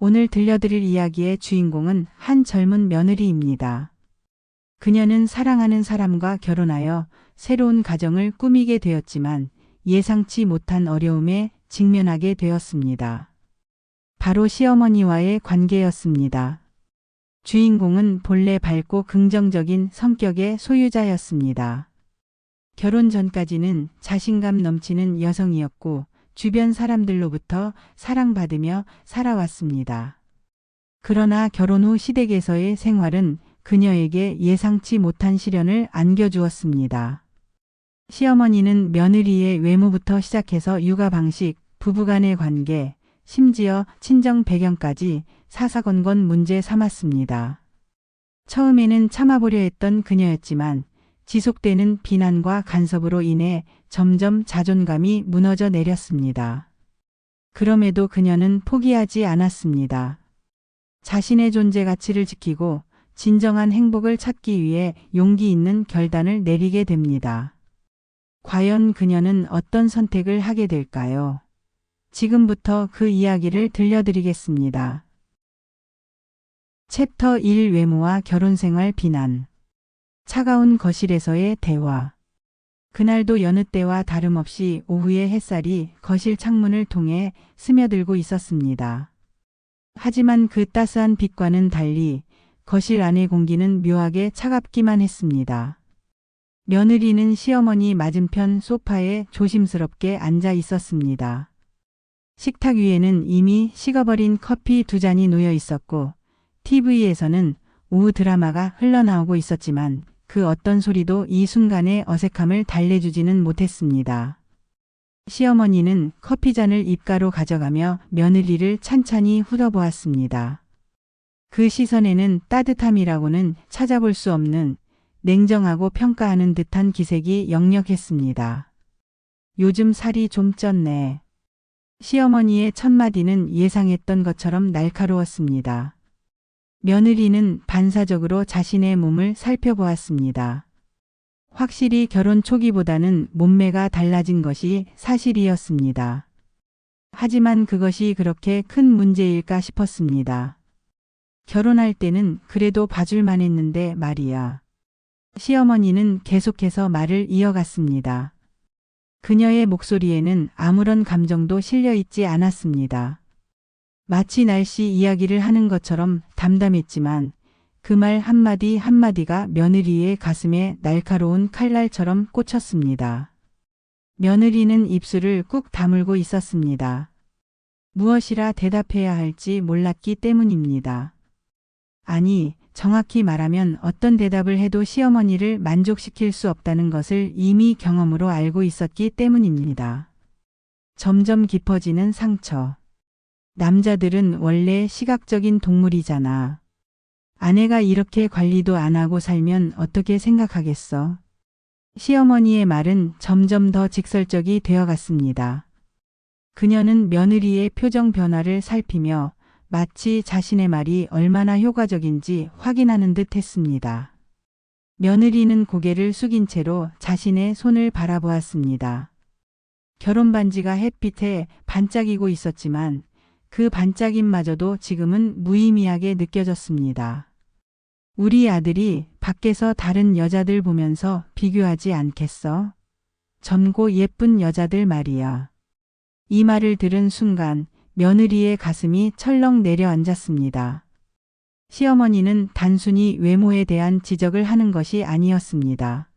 오늘 들려드릴 이야기의 주인공은 한 젊은 며느리입니다. 그녀는 사랑하는 사람과 결혼하여 새로운 가정을 꾸미게 되었지만 예상치 못한 어려움에 직면하게 되었습니다. 바로 시어머니와의 관계였습니다. 주인공은 본래 밝고 긍정적인 성격의 소유자였습니다. 결혼 전까지는 자신감 넘치는 여성이었고 주변 사람들로부터 사랑받으며 살아왔습니다. 그러나 결혼 후 시댁에서의 생활은 그녀에게 예상치 못한 시련을 안겨주었습니다. 시어머니는 며느리의 외모부터 시작해서 육아 방식, 부부간의 관계, 심지어 친정 배경까지 사사건건 문제 삼았습니다. 처음에는 참아보려 했던 그녀였지만 지속되는 비난과 간섭으로 인해 점점 자존감이 무너져 내렸습니다. 그럼에도 그녀는 포기하지 않았습니다. 자신의 존재 가치를 지키고 진정한 행복을 찾기 위해 용기 있는 결단을 내리게 됩니다. 과연 그녀는 어떤 선택을 하게 될까요? 지금부터 그 이야기를 들려드리겠습니다. 챕터 1 외모와 결혼생활 비난. 차가운 거실에서의 대화. 그날도 여느 때와 다름없이 오후의 햇살이 거실 창문을 통해 스며들고 있었습니다. 하지만 그 따스한 빛과는 달리 거실 안의 공기는 묘하게 차갑기만 했습니다. 며느리는 시어머니 맞은편 소파에 조심스럽게 앉아 있었습니다. 식탁 위에는 이미 식어버린 커피 2잔이 놓여 있었고 TV에서는 오후 드라마가 흘러나오고 있었지만 그 어떤 소리도 이 순간의 어색함을 달래주지는 못했습니다. 시어머니는 커피잔을 입가로 가져가며 며느리를 찬찬히 훑어보았습니다. 그 시선에는 따뜻함이라고는 찾아볼 수 없는 냉정하고 평가하는 듯한 기색이 역력했습니다. 요즘 살이 좀 쪘네. 시어머니의 첫마디는 예상했던 것처럼 날카로웠습니다. 며느리는 반사적으로 자신의 몸을 살펴보았습니다. 확실히 결혼 초기보다는 몸매가 달라진 것이 사실이었습니다. 하지만 그것이 그렇게 큰 문제일까 싶었습니다. 결혼할 때는 그래도 봐줄만 했는데 말이야. 시어머니는 계속해서 말을 이어갔습니다. 그녀의 목소리에는 아무런 감정도 실려 있지 않았습니다. 마치 날씨 이야기를 하는 것처럼 담담했지만 그 말 한마디 한마디가 며느리의 가슴에 날카로운 칼날처럼 꽂혔습니다. 며느리는 입술을 꾹 다물고 있었습니다. 무엇이라 대답해야 할지 몰랐기 때문입니다. 아니, 정확히 말하면 어떤 대답을 해도 시어머니를 만족시킬 수 없다는 것을 이미 경험으로 알고 있었기 때문입니다. 점점 깊어지는 상처. 남자들은 원래 시각적인 동물이잖아. 아내가 이렇게 관리도 안 하고 살면 어떻게 생각하겠어? 시어머니의 말은 점점 더 직설적이 되어갔습니다. 그녀는 며느리의 표정 변화를 살피며 마치 자신의 말이 얼마나 효과적인지 확인하는 듯 했습니다. 며느리는 고개를 숙인 채로 자신의 손을 바라보았습니다. 결혼 반지가 햇빛에 반짝이고 있었지만 그 반짝임마저도 지금은 무의미하게 느껴졌습니다. 우리 아들이 밖에서 다른 여자들 보면서 비교하지 않겠어? 젊고 예쁜 여자들 말이야. 이 말을 들은 순간 며느리의 가슴이 철렁 내려앉았습니다. 시어머니는 단순히 외모에 대한 지적을 하는 것이 아니었습니다.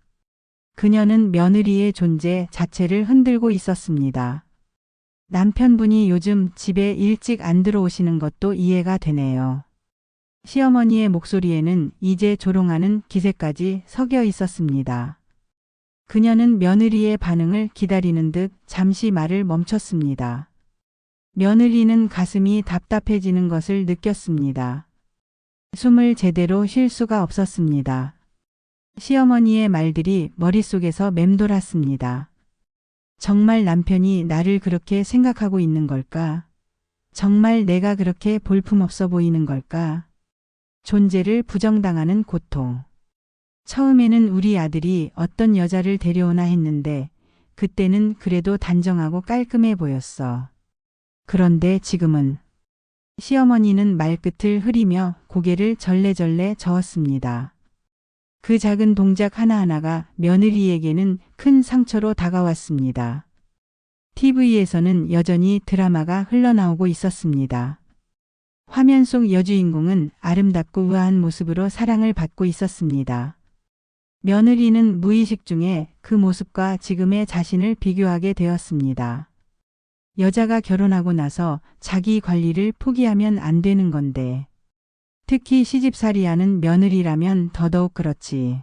그녀는 며느리의 존재 자체를 흔들고 있었습니다. 남편분이 요즘 집에 일찍 안 들어오시는 것도 이해가 되네요. 시어머니의 목소리에는 이제 조롱하는 기세까지 섞여 있었습니다. 그녀는 며느리의 반응을 기다리는 듯 잠시 말을 멈췄습니다. 며느리는 가슴이 답답해지는 것을 느꼈습니다. 숨을 제대로 쉴 수가 없었습니다. 시어머니의 말들이 머릿속에서 맴돌았습니다. 정말 남편이 나를 그렇게 생각하고 있는 걸까? 정말 내가 그렇게 볼품없어 보이는 걸까? 존재를 부정당하는 고통. 처음에는 우리 아들이 어떤 여자를 데려오나 했는데 그때는 그래도 단정하고 깔끔해 보였어. 그런데 지금은 시어머니는 말끝을 흐리며 고개를 절레절레 저었습니다. 그 작은 동작 하나하나가 며느리에게는 큰 상처로 다가왔습니다. TV에서는 여전히 드라마가 흘러나오고 있었습니다. 화면 속 여주인공은 아름답고 우아한 모습으로 사랑을 받고 있었습니다. 며느리는 무의식 중에 그 모습과 지금의 자신을 비교하게 되었습니다. 여자가 결혼하고 나서 자기 관리를 포기하면 안 되는 건데, 특히 시집살이하는 며느리라면 더더욱 그렇지.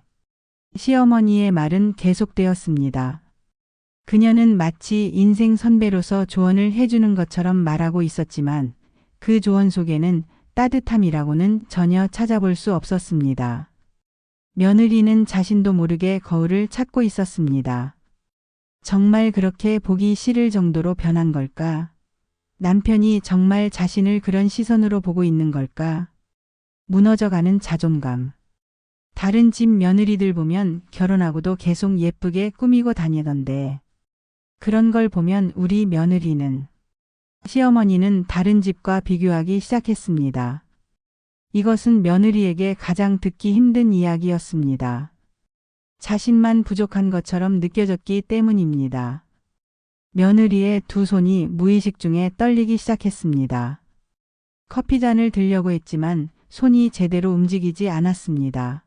시어머니의 말은 계속되었습니다. 그녀는 마치 인생 선배로서 조언을 해주는 것처럼 말하고 있었지만 그 조언 속에는 따뜻함이라고는 전혀 찾아볼 수 없었습니다. 며느리는 자신도 모르게 거울을 찾고 있었습니다. 정말 그렇게 보기 싫을 정도로 변한 걸까? 남편이 정말 자신을 그런 시선으로 보고 있는 걸까? 무너져가는 자존감. 다른 집 며느리들 보면 결혼하고도 계속 예쁘게 꾸미고 다니던데, 그런 걸 보면 우리 며느리는, 시어머니는 다른 집과 비교하기 시작했습니다. 이것은 며느리에게 가장 듣기 힘든 이야기였습니다. 자신만 부족한 것처럼 느껴졌기 때문입니다. 며느리의 두 손이 무의식 중에 떨리기 시작했습니다. 커피잔을 들려고 했지만 손이 제대로 움직이지 않았습니다.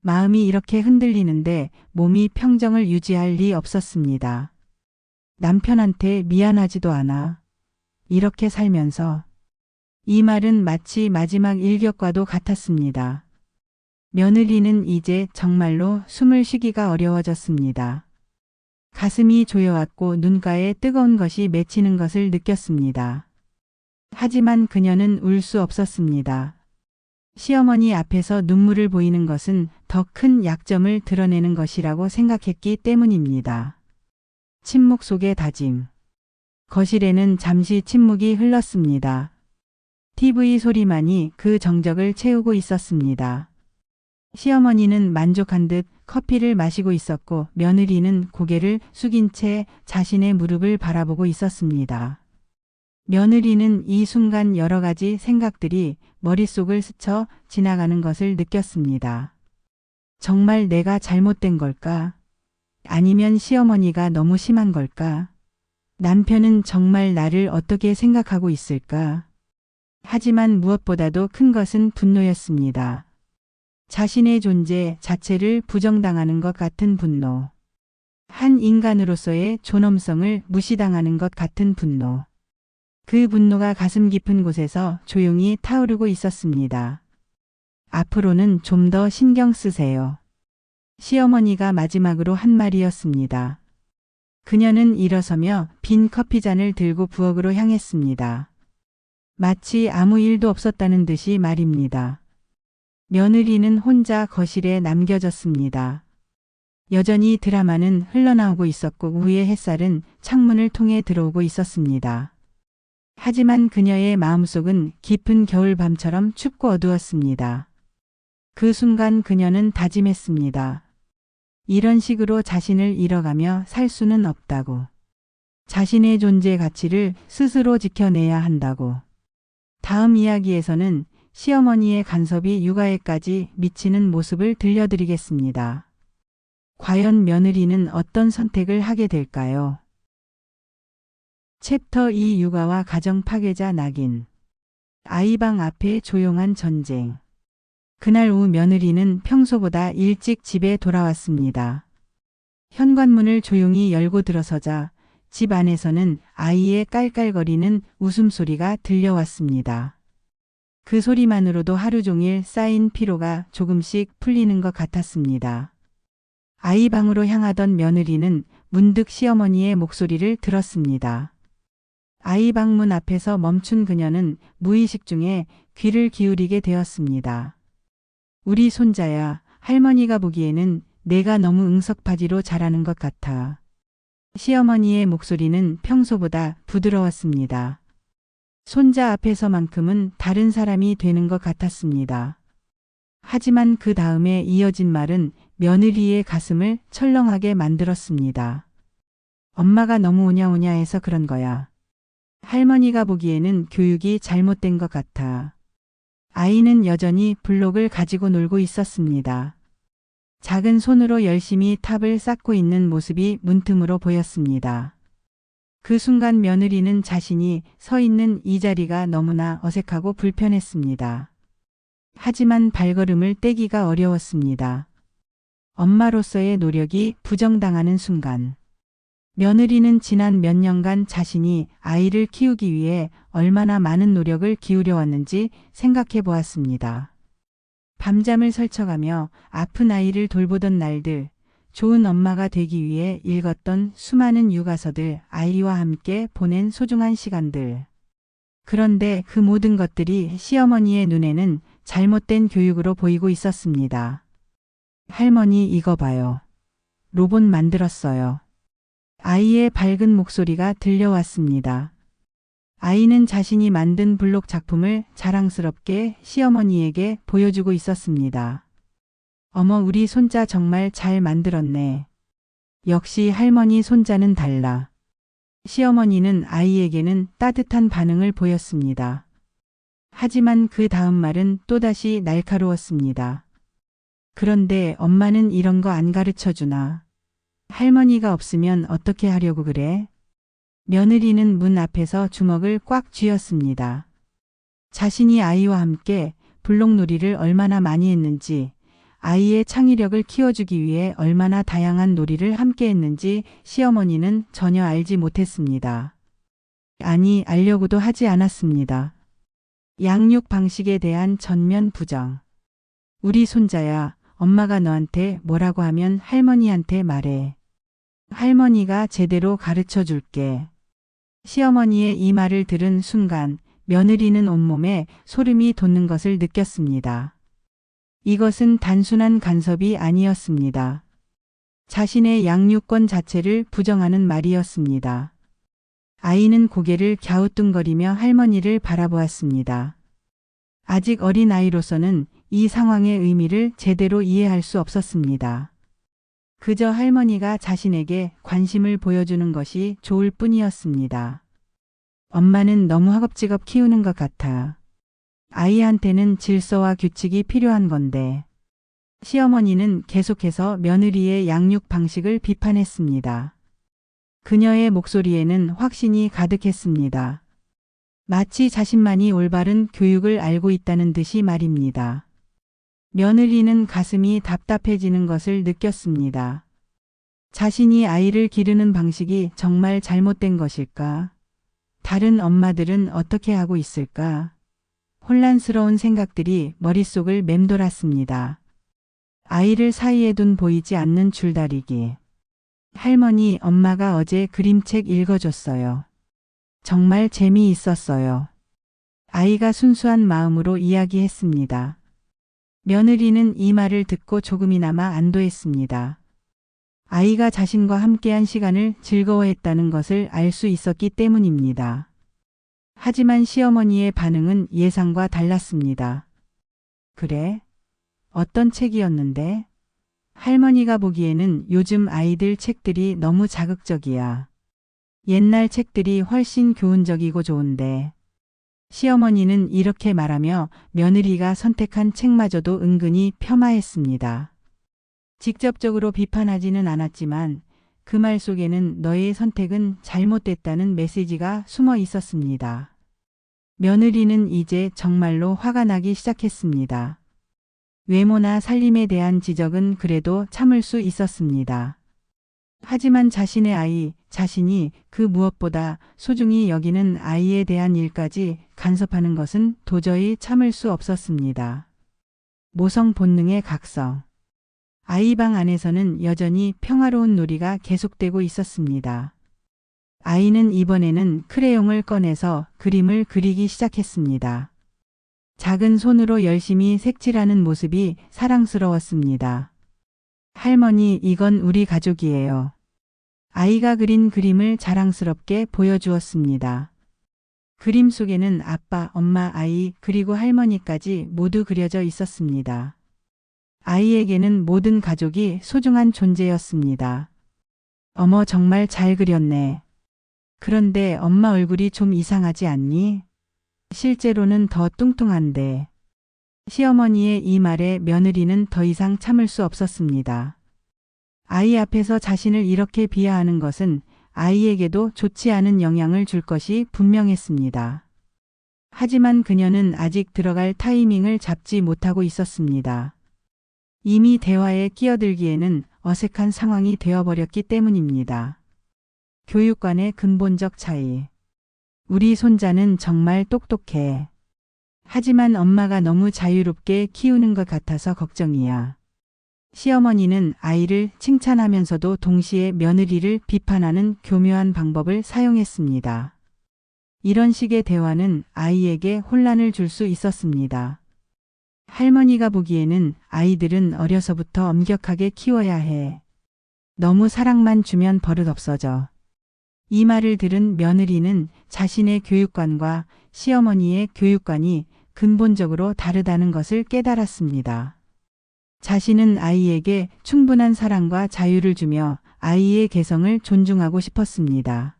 마음이 이렇게 흔들리는데 몸이 평정을 유지할 리 없었습니다. 남편한테 미안하지도 않아. 이렇게 살면서. 이 말은 마치 마지막 일격과도 같았습니다. 며느리는 이제 정말로 숨을 쉬기가 어려워졌습니다. 가슴이 조여왔고 눈가에 뜨거운 것이 맺히는 것을 느꼈습니다. 하지만 그녀는 울 수 없었습니다. 시어머니 앞에서 눈물을 보이는 것은 더 큰 약점을 드러내는 것이라고 생각했기 때문입니다. 침묵 속의 다짐. 거실에는 잠시 침묵이 흘렀습니다. TV 소리만이 그 정적을 채우고 있었습니다. 시어머니는 만족한 듯 커피를 마시고 있었고 며느리는 고개를 숙인 채 자신의 무릎을 바라보고 있었습니다. 며느리는 이 순간 여러 가지 생각들이 머릿속을 스쳐 지나가는 것을 느꼈습니다. 정말 내가 잘못된 걸까? 아니면 시어머니가 너무 심한 걸까? 남편은 정말 나를 어떻게 생각하고 있을까? 하지만 무엇보다도 큰 것은 분노였습니다. 자신의 존재 자체를 부정당하는 것 같은 분노. 한 인간으로서의 존엄성을 무시당하는 것 같은 분노. 그 분노가 가슴 깊은 곳에서 조용히 타오르고 있었습니다. 앞으로는 좀 더 신경 쓰세요. 시어머니가 마지막으로 한 말이었습니다. 그녀는 일어서며 빈 커피잔을 들고 부엌으로 향했습니다. 마치 아무 일도 없었다는 듯이 말입니다. 며느리는 혼자 거실에 남겨졌습니다. 여전히 드라마는 흘러나오고 있었고 우의 햇살은 창문을 통해 들어오고 있었습니다. 하지만 그녀의 마음속은 깊은 겨울밤처럼 춥고 어두웠습니다. 그 순간 그녀는 다짐했습니다. 이런 식으로 자신을 잃어가며 살 수는 없다고. 자신의 존재 가치를 스스로 지켜내야 한다고. 다음 이야기에서는 시어머니의 간섭이 육아에까지 미치는 모습을 들려드리겠습니다. 과연 며느리는 어떤 선택을 하게 될까요? 챕터 2 육아와 가정 파괴자 낙인. 아이방 앞에 조용한 전쟁. 그날 오후 며느리는 평소보다 일찍 집에 돌아왔습니다. 현관문을 조용히 열고 들어서자 집 안에서는 아이의 깔깔거리는 웃음소리가 들려왔습니다. 그 소리만으로도 하루 종일 쌓인 피로가 조금씩 풀리는 것 같았습니다. 아이 방으로 향하던 며느리는 문득 시어머니의 목소리를 들었습니다. 아이 방문 앞에서 멈춘 그녀는 무의식 중에 귀를 기울이게 되었습니다. 우리 손자야, 할머니가 보기에는 내가 너무 응석바지로 자라는 것 같아. 시어머니의 목소리는 평소보다 부드러웠습니다. 손자 앞에서만큼은 다른 사람이 되는 것 같았습니다. 하지만 그 다음에 이어진 말은 며느리의 가슴을 철렁하게 만들었습니다. 엄마가 너무 오냐오냐 해서 그런 거야. 할머니가 보기에는 교육이 잘못된 것 같아. 아이는 여전히 블록을 가지고 놀고 있었습니다. 작은 손으로 열심히 탑을 쌓고 있는 모습이 문틈으로 보였습니다. 그 순간 며느리는 자신이 서 있는 이 자리가 너무나 어색하고 불편했습니다. 하지만 발걸음을 떼기가 어려웠습니다. 엄마로서의 노력이 부정당하는 순간, 며느리는 지난 몇 년간 자신이 아이를 키우기 위해 얼마나 많은 노력을 기울여 왔는지 생각해 보았습니다. 밤잠을 설쳐가며 아픈 아이를 돌보던 날들, 좋은 엄마가 되기 위해 읽었던 수많은 육아서들, 아이와 함께 보낸 소중한 시간들. 그런데 그 모든 것들이 시어머니의 눈에는 잘못된 교육으로 보이고 있었습니다. 할머니 이거 봐요. 로봇 만들었어요. 아이의 밝은 목소리가 들려왔습니다. 아이는 자신이 만든 블록 작품을 자랑스럽게 시어머니에게 보여주고 있었습니다. 어머, 우리 손자 정말 잘 만들었네. 역시 할머니 손자는 달라. 시어머니는 아이에게는 따뜻한 반응을 보였습니다. 하지만 그 다음 말은 또다시 날카로웠습니다. 그런데 엄마는 이런 거 안 가르쳐 주나? 할머니가 없으면 어떻게 하려고 그래? 며느리는 문 앞에서 주먹을 꽉 쥐었습니다. 자신이 아이와 함께 블록놀이를 얼마나 많이 했는지, 아이의 창의력을 키워주기 위해 얼마나 다양한 놀이를 함께 했는지 시어머니는 전혀 알지 못했습니다. 아니, 알려고도 하지 않았습니다. 양육 방식에 대한 전면 부정. 우리 손자야, 엄마가 너한테 뭐라고 하면 할머니한테 말해. 할머니가 제대로 가르쳐 줄게. 시어머니의 이 말을 들은 순간 며느리는 온몸에 소름이 돋는 것을 느꼈습니다. 이것은 단순한 간섭이 아니었습니다. 자신의 양육권 자체를 부정하는 말이었습니다. 아이는 고개를 갸우뚱거리며 할머니를 바라보았습니다. 아직 어린 아이로서는 이 상황의 의미를 제대로 이해할 수 없었습니다. 그저 할머니가 자신에게 관심을 보여주는 것이 좋을 뿐이었습니다. 엄마는 너무 허겁지겁 키우는 것 같아. 아이한테는 질서와 규칙이 필요한 건데. 시어머니는 계속해서 며느리의 양육 방식을 비판했습니다. 그녀의 목소리에는 확신이 가득했습니다. 마치 자신만이 올바른 교육을 알고 있다는 듯이 말입니다. 며느리는 가슴이 답답해지는 것을 느꼈습니다. 자신이 아이를 기르는 방식이 정말 잘못된 것일까? 다른 엄마들은 어떻게 하고 있을까? 혼란스러운 생각들이 머릿속을 맴돌았습니다. 아이를 사이에 둔 보이지 않는 줄다리기. 할머니, 엄마가 어제 그림책 읽어줬어요. 정말 재미있었어요. 아이가 순수한 마음으로 이야기했습니다. 며느리는 이 말을 듣고 조금이나마 안도했습니다. 아이가 자신과 함께한 시간을 즐거워했다는 것을 알 수 있었기 때문입니다. 하지만 시어머니의 반응은 예상과 달랐습니다. 그래? 어떤 책이었는데? 할머니가 보기에는 요즘 아이들 책들이 너무 자극적이야. 옛날 책들이 훨씬 교훈적이고 좋은데. 시어머니는 이렇게 말하며 며느리가 선택한 책마저도 은근히 폄하했습니다. 직접적으로 비판하지는 않았지만 그 말 속에는 너의 선택은 잘못됐다는 메시지가 숨어 있었습니다. 며느리는 이제 정말로 화가 나기 시작했습니다. 외모나 살림에 대한 지적은 그래도 참을 수 있었습니다. 하지만 자신의 아이, 자신이 그 무엇보다 소중히 여기는 아이에 대한 일까지 간섭하는 것은 도저히 참을 수 없었습니다. 모성 본능의 각성. 아이 방 안에서는 여전히 평화로운 놀이가 계속되고 있었습니다. 아이는 이번에는 크레용을 꺼내서 그림을 그리기 시작했습니다. 작은 손으로 열심히 색칠하는 모습이 사랑스러웠습니다. 할머니, 이건 우리 가족이에요. 아이가 그린 그림을 자랑스럽게 보여주었습니다. 그림 속에는 아빠, 엄마, 아이, 그리고 할머니까지 모두 그려져 있었습니다. 아이에게는 모든 가족이 소중한 존재였습니다. 어머, 정말 잘 그렸네. 그런데 엄마 얼굴이 좀 이상하지 않니? 실제로는 더 뚱뚱한데. 시어머니의 이 말에 며느리는 더 이상 참을 수 없었습니다. 아이 앞에서 자신을 이렇게 비하하는 것은 아이에게도 좋지 않은 영향을 줄 것이 분명했습니다. 하지만 그녀는 아직 들어갈 타이밍을 잡지 못하고 있었습니다. 이미 대화에 끼어들기에는 어색한 상황이 되어버렸기 때문입니다. 교육관의 근본적 차이. 우리 손자는 정말 똑똑해. 하지만 엄마가 너무 자유롭게 키우는 것 같아서 걱정이야. 시어머니는 아이를 칭찬하면서도 동시에 며느리를 비판하는 교묘한 방법을 사용했습니다. 이런 식의 대화는 아이에게 혼란을 줄 수 있었습니다. 할머니가 보기에는 아이들은 어려서부터 엄격하게 키워야 해. 너무 사랑만 주면 버릇 없어져. 이 말을 들은 며느리는 자신의 교육관과 시어머니의 교육관이 근본적으로 다르다는 것을 깨달았습니다. 자신은 아이에게 충분한 사랑과 자유를 주며 아이의 개성을 존중하고 싶었습니다.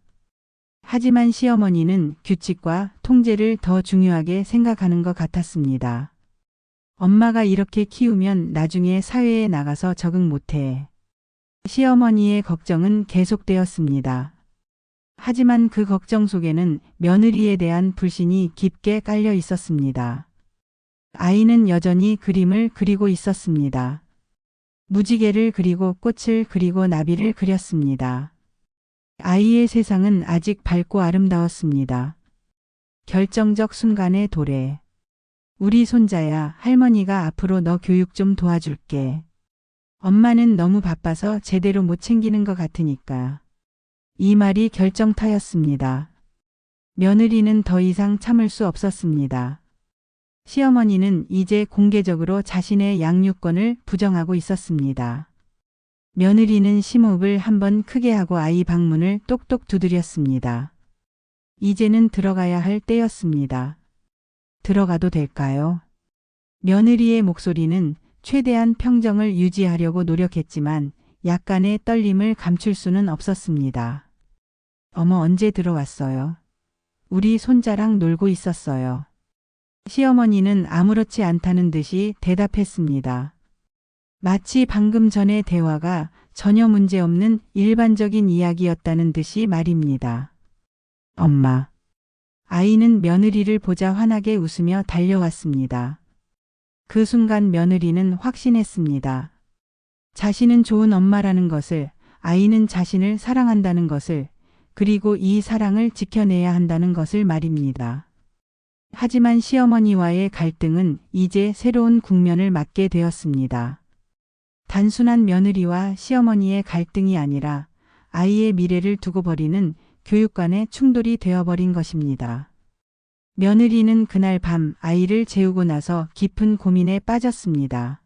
하지만 시어머니는 규칙과 통제를 더 중요하게 생각하는 것 같았습니다. 엄마가 이렇게 키우면 나중에 사회에 나가서 적응 못해. 시어머니의 걱정은 계속되었습니다. 하지만 그 걱정 속에는 며느리에 대한 불신이 깊게 깔려 있었습니다. 아이는 여전히 그림을 그리고 있었습니다. 무지개를 그리고 꽃을 그리고 나비를 그렸습니다. 아이의 세상은 아직 밝고 아름다웠습니다. 결정적 순간의 도래. 우리 손자야, 할머니가 앞으로 너 교육 좀 도와줄게. 엄마는 너무 바빠서 제대로 못 챙기는 것 같으니까. 이 말이 결정타였습니다. 며느리는 더 이상 참을 수 없었습니다. 시어머니는 이제 공개적으로 자신의 양육권을 부정하고 있었습니다. 며느리는 심호흡을 한번 크게 하고 아이 방문을 똑똑 두드렸습니다. 이제는 들어가야 할 때였습니다. 들어가도 될까요? 며느리의 목소리는 최대한 평정을 유지하려고 노력했지만 약간의 떨림을 감출 수는 없었습니다. 어머, 언제 들어왔어요? 우리 손자랑 놀고 있었어요. 시어머니는 아무렇지 않다는 듯이 대답했습니다. 마치 방금 전의 대화가 전혀 문제없는 일반적인 이야기였다는 듯이 말입니다. 엄마. 아이는 며느리를 보자 환하게 웃으며 달려왔습니다. 그 순간 며느리는 확신했습니다. 자신은 좋은 엄마라는 것을, 아이는 자신을 사랑한다는 것을, 그리고 이 사랑을 지켜내야 한다는 것을 말입니다. 하지만 시어머니와의 갈등은 이제 새로운 국면을 맞게 되었습니다. 단순한 며느리와 시어머니의 갈등이 아니라 아이의 미래를 두고 벌이는 교육관의 충돌이 되어버린 것입니다. 며느리는 그날 밤 아이를 재우고 나서 깊은 고민에 빠졌습니다.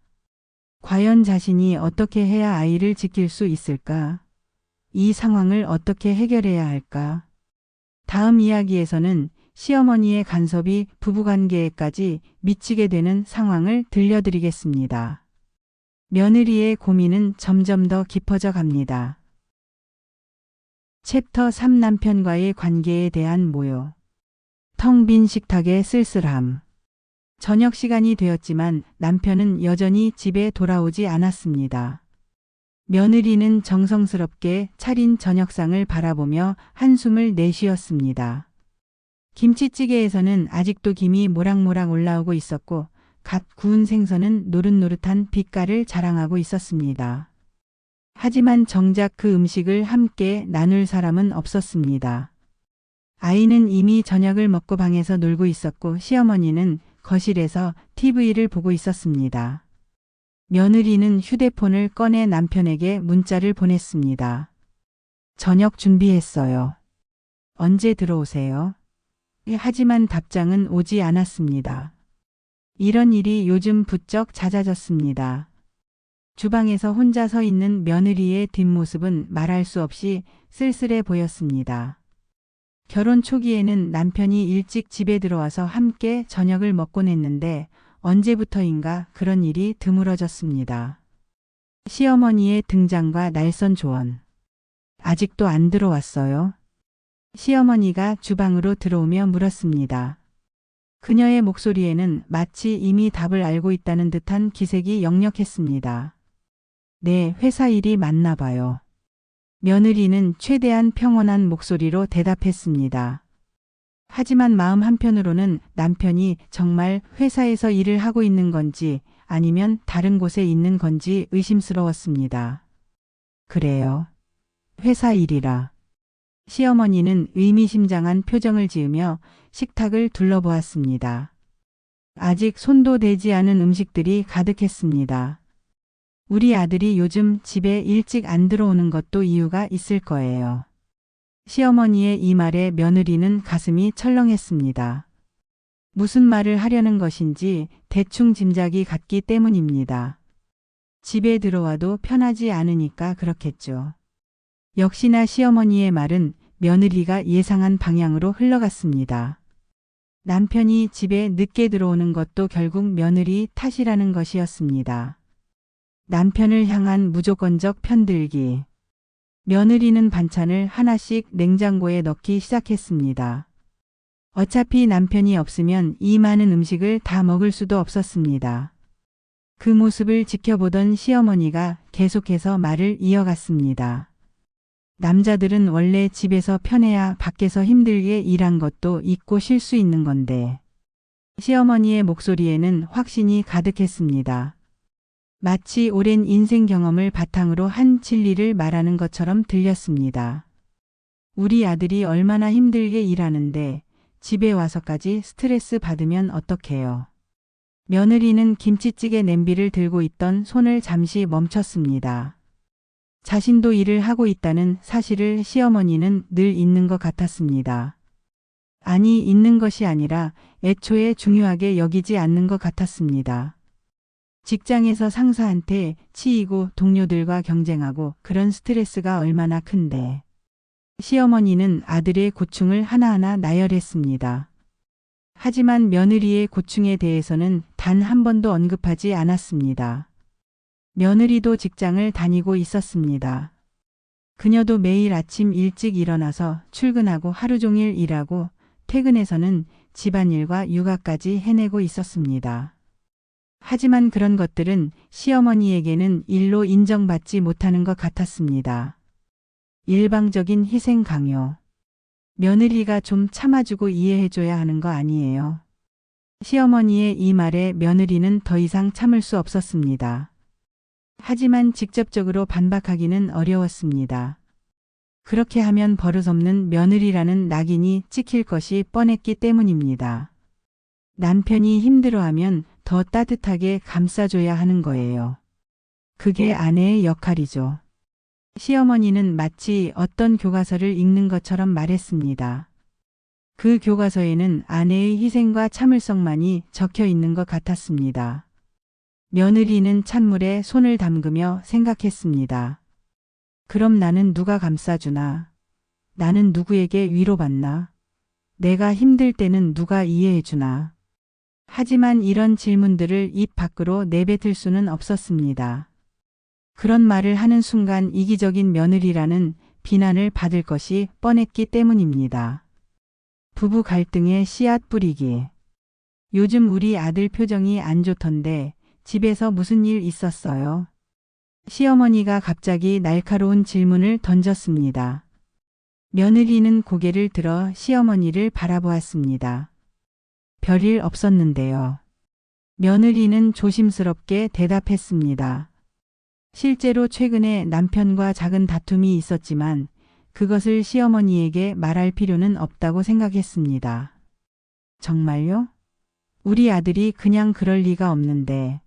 과연 자신이 어떻게 해야 아이를 지킬 수 있을까? 이 상황을 어떻게 해결해야 할까? 다음 이야기에서는 시어머니의 간섭이 부부관계에까지 미치게 되는 상황을 들려드리겠습니다. 며느리의 고민은 점점 더 깊어져 갑니다. 챕터 3 남편과의 관계에 대한 모욕. 텅 빈 식탁의 쓸쓸함. 저녁 시간이 되었지만 남편은 여전히 집에 돌아오지 않았습니다. 며느리는 정성스럽게 차린 저녁상을 바라보며 한숨을 내쉬었습니다. 김치찌개에서는 아직도 김이 모락모락 올라오고 있었고 갓 구운 생선은 노릇노릇한 빛깔을 자랑하고 있었습니다. 하지만 정작 그 음식을 함께 나눌 사람은 없었습니다. 아이는 이미 저녁을 먹고 방에서 놀고 있었고 시어머니는 거실에서 TV를 보고 있었습니다. 며느리는 휴대폰을 꺼내 남편에게 문자를 보냈습니다. 저녁 준비했어요. 언제 들어오세요? 하지만 답장은 오지 않았습니다. 이런 일이 요즘 부쩍 잦아졌습니다. 주방에서 혼자 서 있는 며느리의 뒷모습은 말할 수 없이 쓸쓸해 보였습니다. 결혼 초기에는 남편이 일찍 집에 들어와서 함께 저녁을 먹곤 했는데 언제부터인가 그런 일이 드물어졌습니다. 시어머니의 등장과 날선 조언. 아직도 안 들어왔어요? 시어머니가 주방으로 들어오며 물었습니다. 그녀의 목소리에는 마치 이미 답을 알고 있다는 듯한 기색이 역력했습니다. 네, 회사 일이 많나 봐요. 며느리는 최대한 평온한 목소리로 대답했습니다. 하지만 마음 한편으로는 남편이 정말 회사에서 일을 하고 있는 건지 아니면 다른 곳에 있는 건지 의심스러웠습니다. 그래요. 회사 일이라. 시어머니는 의미심장한 표정을 지으며 식탁을 둘러보았습니다. 아직 손도 대지 않은 음식들이 가득했습니다. 우리 아들이 요즘 집에 일찍 안 들어오는 것도 이유가 있을 거예요. 시어머니의 이 말에 며느리는 가슴이 철렁했습니다. 무슨 말을 하려는 것인지 대충 짐작이 갔기 때문입니다. 집에 들어와도 편하지 않으니까 그렇겠죠. 역시나 시어머니의 말은 며느리가 예상한 방향으로 흘러갔습니다. 남편이 집에 늦게 들어오는 것도 결국 며느리 탓이라는 것이었습니다. 남편을 향한 무조건적 편들기. 며느리는 반찬을 하나씩 냉장고에 넣기 시작했습니다. 어차피 남편이 없으면 이 많은 음식을 다 먹을 수도 없었습니다. 그 모습을 지켜보던 시어머니가 계속해서 말을 이어갔습니다. 남자들은 원래 집에서 편해야 밖에서 힘들게 일한 것도 잊고 쉴 수 있는 건데. 시어머니의 목소리에는 확신이 가득했습니다. 마치 오랜 인생 경험을 바탕으로 한 진리를 말하는 것처럼 들렸습니다. 우리 아들이 얼마나 힘들게 일하는데 집에 와서까지 스트레스 받으면 어떡해요. 며느리는 김치찌개 냄비를 들고 있던 손을 잠시 멈췄습니다. 자신도 일을 하고 있다는 사실을 시어머니는 늘 잊는 것 같았습니다. 아니, 잊는 것이 아니라 애초에 중요하게 여기지 않는 것 같았습니다. 직장에서 상사한테 치이고 동료들과 경쟁하고 그런 스트레스가 얼마나 큰데. 시어머니는 아들의 고충을 하나하나 나열했습니다. 하지만 며느리의 고충에 대해서는 단 한 번도 언급하지 않았습니다. 며느리도 직장을 다니고 있었습니다. 그녀도 매일 아침 일찍 일어나서 출근하고 하루 종일 일하고 퇴근해서는 집안일과 육아까지 해내고 있었습니다. 하지만 그런 것들은 시어머니에게는 일로 인정받지 못하는 것 같았습니다. 일방적인 희생 강요. 며느리가 좀 참아주고 이해해줘야 하는 거 아니에요. 시어머니의 이 말에 며느리는 더 이상 참을 수 없었습니다. 하지만 직접적으로 반박하기는 어려웠습니다. 그렇게 하면 버릇없는 며느리라는 낙인이 찍힐 것이 뻔했기 때문입니다. 남편이 힘들어하면 더 따뜻하게 감싸줘야 하는 거예요. 그게 아내의 역할이죠. 시어머니는 마치 어떤 교과서를 읽는 것처럼 말했습니다. 그 교과서에는 아내의 희생과 참을성만이 적혀 있는 것 같았습니다. 며느리는 찬물에 손을 담그며 생각했습니다. 그럼 나는 누가 감싸주나? 나는 누구에게 위로받나? 내가 힘들 때는 누가 이해해주나? 하지만 이런 질문들을 입 밖으로 내뱉을 수는 없었습니다. 그런 말을 하는 순간 이기적인 며느리라는 비난을 받을 것이 뻔했기 때문입니다. 부부 갈등의 씨앗 뿌리기. 요즘 우리 아들 표정이 안 좋던데 집에서 무슨 일 있었어요? 시어머니가 갑자기 날카로운 질문을 던졌습니다. 며느리는 고개를 들어 시어머니를 바라보았습니다. 별일 없었는데요. 며느리는 조심스럽게 대답했습니다. 실제로 최근에 남편과 작은 다툼이 있었지만 그것을 시어머니에게 말할 필요는 없다고 생각했습니다. 정말요? 우리 아들이 그냥 그럴 리가 없는데.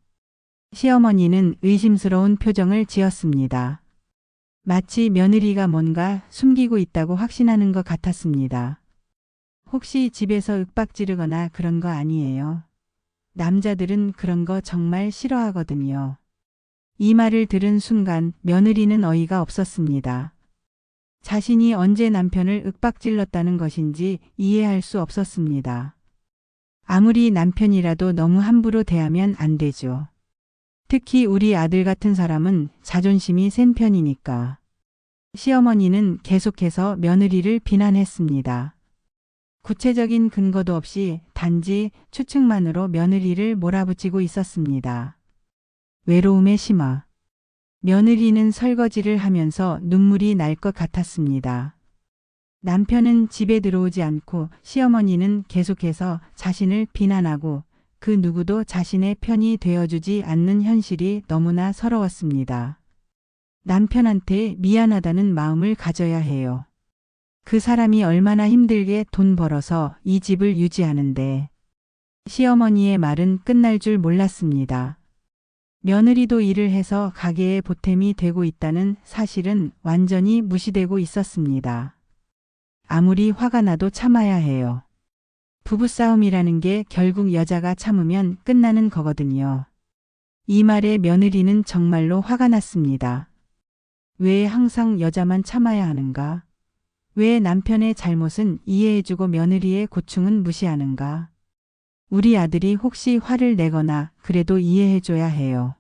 시어머니는 의심스러운 표정을 지었습니다. 마치 며느리가 뭔가 숨기고 있다고 확신하는 것 같았습니다. 혹시 집에서 윽박지르거나 그런 거 아니에요? 남자들은 그런 거 정말 싫어하거든요. 이 말을 들은 순간 며느리는 어이가 없었습니다. 자신이 언제 남편을 윽박질렀다는 것인지 이해할 수 없었습니다. 아무리 남편이라도 너무 함부로 대하면 안 되죠. 특히 우리 아들 같은 사람은 자존심이 센 편이니까. 시어머니는 계속해서 며느리를 비난했습니다. 구체적인 근거도 없이 단지 추측만으로 며느리를 몰아붙이고 있었습니다. 외로움의 심화. 며느리는 설거지를 하면서 눈물이 날 것 같았습니다. 남편은 집에 들어오지 않고 시어머니는 계속해서 자신을 비난하고 그 누구도 자신의 편이 되어주지 않는 현실이 너무나 서러웠습니다. 남편한테 미안하다는 마음을 가져야 해요. 그 사람이 얼마나 힘들게 돈 벌어서 이 집을 유지하는데. 시어머니의 말은 끝날 줄 몰랐습니다. 며느리도 일을 해서 가게에 보탬이 되고 있다는 사실은 완전히 무시되고 있었습니다. 아무리 화가 나도 참아야 해요. 부부싸움이라는 게 결국 여자가 참으면 끝나는 거거든요. 이 말에 며느리는 정말로 화가 났습니다. 왜 항상 여자만 참아야 하는가? 왜 남편의 잘못은 이해해주고 며느리의 고충은 무시하는가? 우리 아들이 혹시 화를 내거나 그래도 이해해줘야 해요.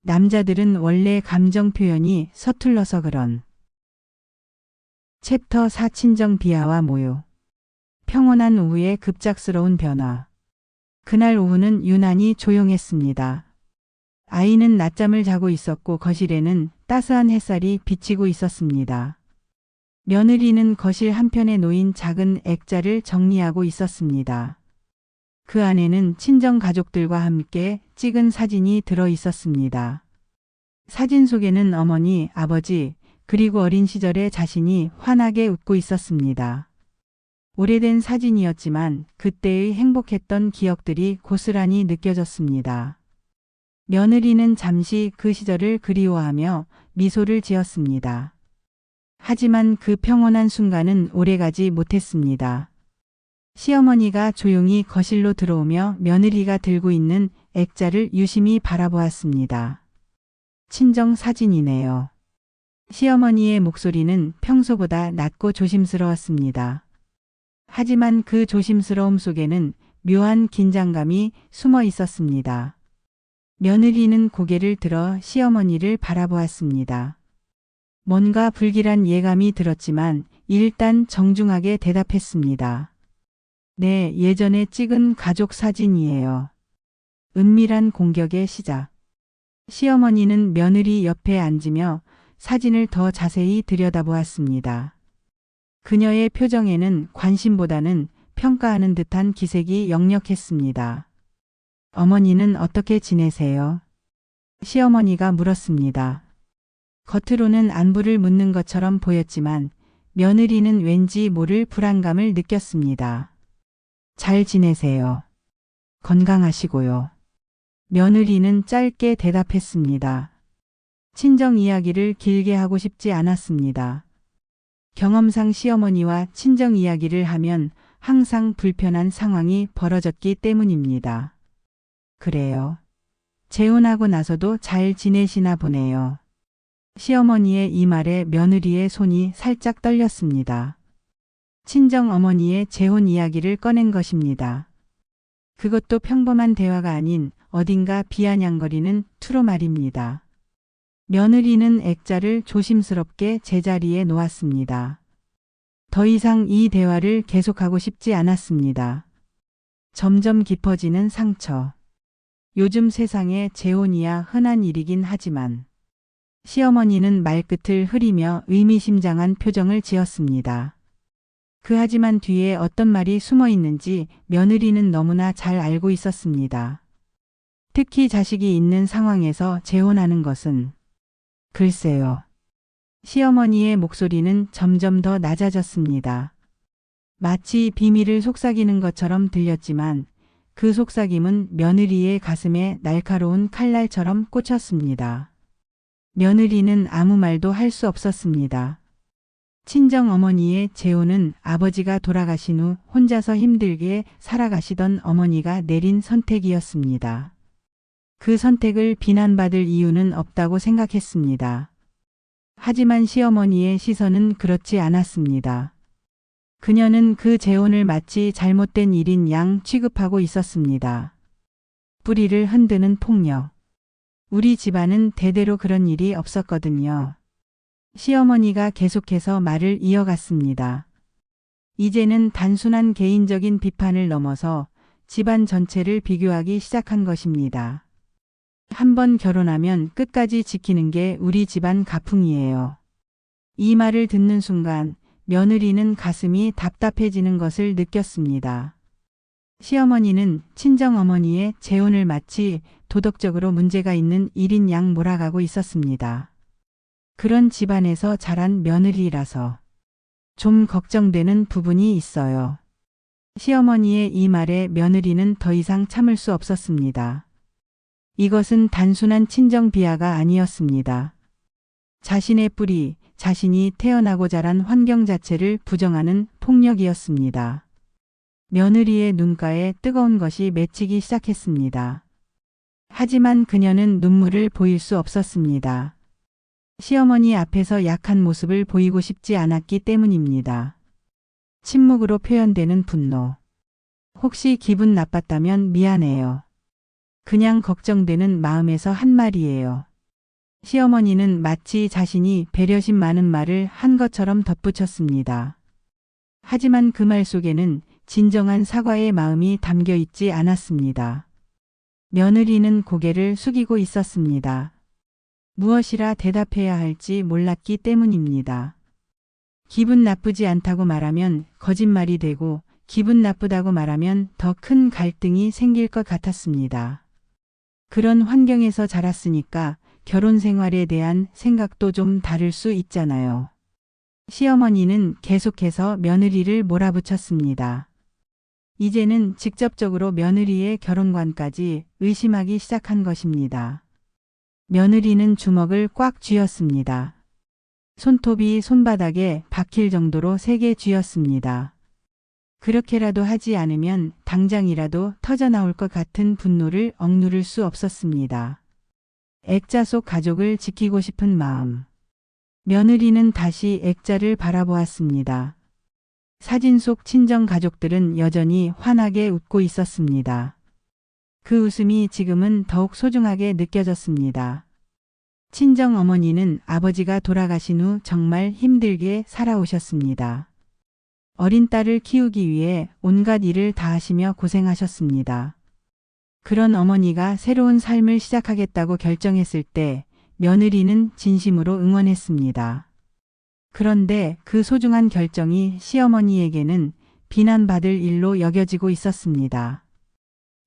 남자들은 원래 감정 표현이 서툴러서 그런. 챕터 4 친정 비하와 모유. 평온한 오후의 급작스러운 변화. 그날 오후는 유난히 조용했습니다. 아이는 낮잠을 자고 있었고 거실에는 따스한 햇살이 비치고 있었습니다. 며느리는 거실 한편에 놓인 작은 액자를 정리하고 있었습니다. 그 안에는 친정 가족들과 함께 찍은 사진이 들어 있었습니다. 사진 속에는 어머니, 아버지, 그리고 어린 시절의 자신이 환하게 웃고 있었습니다. 오래된 사진이었지만 그때의 행복했던 기억들이 고스란히 느껴졌습니다. 며느리는 잠시 그 시절을 그리워하며 미소를 지었습니다. 하지만 그 평온한 순간은 오래가지 못했습니다. 시어머니가 조용히 거실로 들어오며 며느리가 들고 있는 액자를 유심히 바라보았습니다. 친정 사진이네요. 시어머니의 목소리는 평소보다 낮고 조심스러웠습니다. 하지만 그 조심스러움 속에는 묘한 긴장감이 숨어 있었습니다. 며느리는 고개를 들어 시어머니를 바라보았습니다. 뭔가 불길한 예감이 들었지만 일단 정중하게 대답했습니다. 네, 예전에 찍은 가족 사진이에요. 은밀한 공격의 시작. 시어머니는 며느리 옆에 앉으며 사진을 더 자세히 들여다보았습니다. 그녀의 표정에는 관심보다는 평가하는 듯한 기색이 역력했습니다. 어머니는 어떻게 지내세요? 시어머니가 물었습니다. 겉으로는 안부를 묻는 것처럼 보였지만 며느리는 왠지 모를 불안감을 느꼈습니다. 잘 지내세요. 건강하시고요. 며느리는 짧게 대답했습니다. 친정 이야기를 길게 하고 싶지 않았습니다. 경험상 시어머니와 친정 이야기를 하면 항상 불편한 상황이 벌어졌기 때문입니다. 그래요. 재혼하고 나서도 잘 지내시나 보네요. 시어머니의 이 말에 며느리의 손이 살짝 떨렸습니다. 친정 어머니의 재혼 이야기를 꺼낸 것입니다. 그것도 평범한 대화가 아닌 어딘가 비아냥거리는 투로 말입니다. 며느리는 액자를 조심스럽게 제자리에 놓았습니다. 더 이상 이 대화를 계속하고 싶지 않았습니다. 점점 깊어지는 상처. 요즘 세상에 재혼이야 흔한 일이긴 하지만 시어머니는 말끝을 흐리며 의미심장한 표정을 지었습니다. 그 하지만 뒤에 어떤 말이 숨어 있는지 며느리는 너무나 잘 알고 있었습니다. 특히 자식이 있는 상황에서 재혼하는 것은 글쎄요. 시어머니의 목소리는 점점 더 낮아졌습니다. 마치 비밀을 속삭이는 것처럼 들렸지만 그 속삭임은 며느리의 가슴에 날카로운 칼날처럼 꽂혔습니다. 며느리는 아무 말도 할 수 없었습니다. 친정 어머니의 재혼은 아버지가 돌아가신 후 혼자서 힘들게 살아가시던 어머니가 내린 선택이었습니다. 그 선택을 비난받을 이유는 없다고 생각했습니다. 하지만 시어머니의 시선은 그렇지 않았습니다. 그녀는 그 재혼을 마치 잘못된 일인 양 취급하고 있었습니다. 뿌리를 흔드는 폭력. 우리 집안은 대대로 그런 일이 없었거든요. 시어머니가 계속해서 말을 이어갔습니다. 이제는 단순한 개인적인 비판을 넘어서 집안 전체를 비교하기 시작한 것입니다. 한 번 결혼하면 끝까지 지키는 게 우리 집안 가풍이에요. 이 말을 듣는 순간 며느리는 가슴이 답답해지는 것을 느꼈습니다. 시어머니는 친정어머니의 재혼을 마치 도덕적으로 문제가 있는 일인 양 몰아가고 있었습니다. 그런 집안에서 자란 며느리라서 좀 걱정되는 부분이 있어요. 시어머니의 이 말에 며느리는 더 이상 참을 수 없었습니다. 이것은 단순한 친정 비하가 아니었습니다. 자신의 뿌리, 자신이 태어나고 자란 환경 자체를 부정하는 폭력이었습니다. 며느리의 눈가에 뜨거운 것이 맺히기 시작했습니다. 하지만 그녀는 눈물을 보일 수 없었습니다. 시어머니 앞에서 약한 모습을 보이고 싶지 않았기 때문입니다. 침묵으로 표현되는 분노. 혹시 기분 나빴다면 미안해요. 그냥 걱정되는 마음에서 한 말이에요. 시어머니는 마치 자신이 배려심 많은 말을 한 것처럼 덧붙였습니다. 하지만 그 말 속에는 진정한 사과의 마음이 담겨 있지 않았습니다. 며느리는 고개를 숙이고 있었습니다. 무엇이라 대답해야 할지 몰랐기 때문입니다. 기분 나쁘지 않다고 말하면 거짓말이 되고 기분 나쁘다고 말하면 더 큰 갈등이 생길 것 같았습니다. 그런 환경에서 자랐으니까 결혼 생활에 대한 생각도 좀 다를 수 있잖아요. 시어머니는 계속해서 며느리를 몰아붙였습니다. 이제는 직접적으로 며느리의 결혼관까지 의심하기 시작한 것입니다. 며느리는 주먹을 꽉 쥐었습니다. 손톱이 손바닥에 박힐 정도로 세게 쥐었습니다. 그렇게라도 하지 않으면 당장이라도 터져나올 것 같은 분노를 억누를 수 없었습니다. 액자 속 가족을 지키고 싶은 마음. 며느리는 다시 액자를 바라보았습니다. 사진 속 친정 가족들은 여전히 환하게 웃고 있었습니다. 그 웃음이 지금은 더욱 소중하게 느껴졌습니다. 친정 어머니는 아버지가 돌아가신 후 정말 힘들게 살아오셨습니다. 어린 딸을 키우기 위해 온갖 일을 다 하시며 고생하셨습니다. 그런 어머니가 새로운 삶을 시작하겠다고 결정했을 때 며느리는 진심으로 응원했습니다. 그런데 그 소중한 결정이 시어머니에게는 비난받을 일로 여겨지고 있었습니다.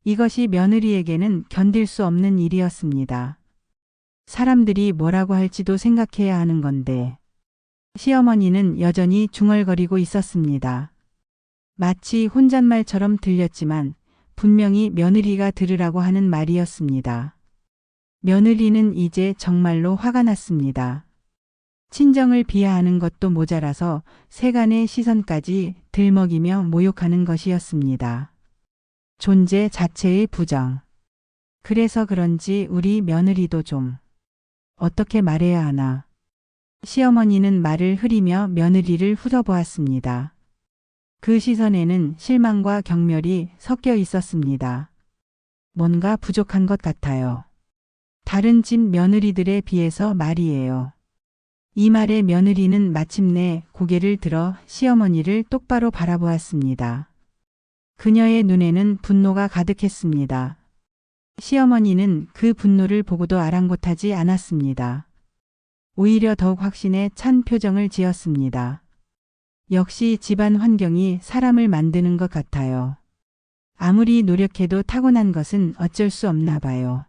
이것이 며느리에게는 견딜 수 없는 일이었습니다. 사람들이 뭐라고 할지도 생각해야 하는 건데 시어머니는 여전히 중얼거리고 있었습니다. 마치 혼잣말처럼 들렸지만 분명히 며느리가 들으라고 하는 말이었습니다. 며느리는 이제 정말로 화가 났습니다. 친정을 비하하는 것도 모자라서 세간의 시선까지 들먹이며 모욕하는 것이었습니다. 존재 자체의 부정. 그래서 그런지 우리 며느리도 좀 어떻게 말해야 하나. 시어머니는 말을 흐리며 며느리를 훑어보았습니다. 그 시선에는 실망과 경멸이 섞여 있었습니다. 뭔가 부족한 것 같아요. 다른 집 며느리들에 비해서 말이에요. 이 말에 며느리는 마침내 고개를 들어 시어머니를 똑바로 바라보았습니다. 그녀의 눈에는 분노가 가득했습니다. 시어머니는 그 분노를 보고도 아랑곳하지 않았습니다. 오히려 더욱 확신에 찬 표정을 지었습니다. 역시 집안 환경이 사람을 만드는 것 같아요. 아무리 노력해도 타고난 것은 어쩔 수 없나 봐요.